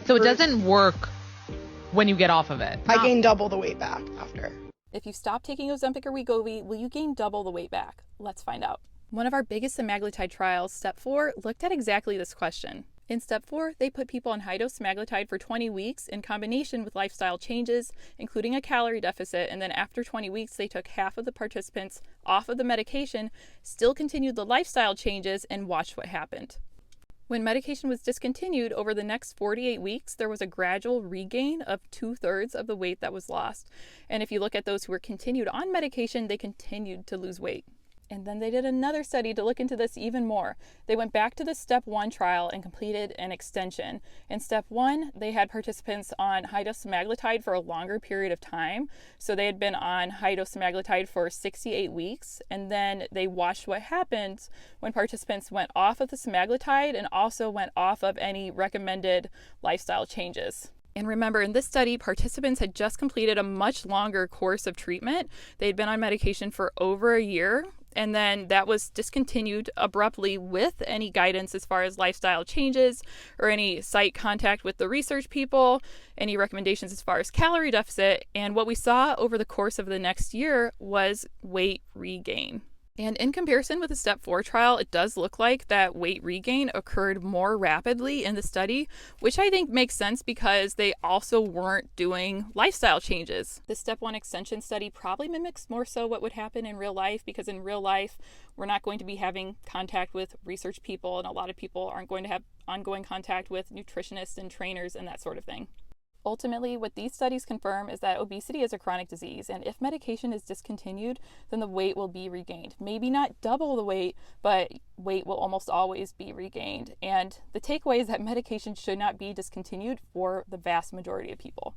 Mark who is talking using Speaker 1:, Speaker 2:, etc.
Speaker 1: So it doesn't work when you get off of it.
Speaker 2: I gained double the weight back after.
Speaker 3: If you stop taking Ozempic or Wegovy, will you gain double the weight back? Let's find out. One of our biggest semaglutide trials, Step 4, looked at exactly this question. In Step 4, they put people on high-dose semaglutide for 20 weeks in combination with lifestyle changes, including a calorie deficit, and then after 20 weeks, they took half of the participants off of the medication, still continued the lifestyle changes, and watched what happened. When medication was discontinued over the next 48 weeks, there was a gradual regain of 2/3 of the weight that was lost. And if you look at those who were continued on medication, they continued to lose weight. And then they did another study to look into this even more. They went back to the Step 1 trial and completed an extension. In Step 1, they had participants on high-dose semaglutide for a longer period of time. So they had been on high-dose semaglutide for 68 weeks. And then they watched what happened when participants went off of the semaglutide and also went off of any recommended lifestyle changes. And remember, in this study, participants had just completed a much longer course of treatment. They'd been on medication for over a year, and then that was discontinued abruptly with any guidance as far as lifestyle changes or any site contact with the research people, any recommendations as far as calorie deficit. And what we saw over the course of the next year was weight regain. And in comparison with the Step 4 trial, it does look like that weight regain occurred more rapidly in the study, which I think makes sense because they also weren't doing lifestyle changes. The Step 1 extension study probably mimics more so what would happen in real life, because in real life, we're not going to be having contact with research people, and a lot of people aren't going to have ongoing contact with nutritionists and trainers and that sort of thing. Ultimately, what these studies confirm is that obesity is a chronic disease, and if medication is discontinued, then the weight will be regained. Maybe not double the weight, but weight will almost always be regained. And the takeaway is that medication should not be discontinued for the vast majority of people.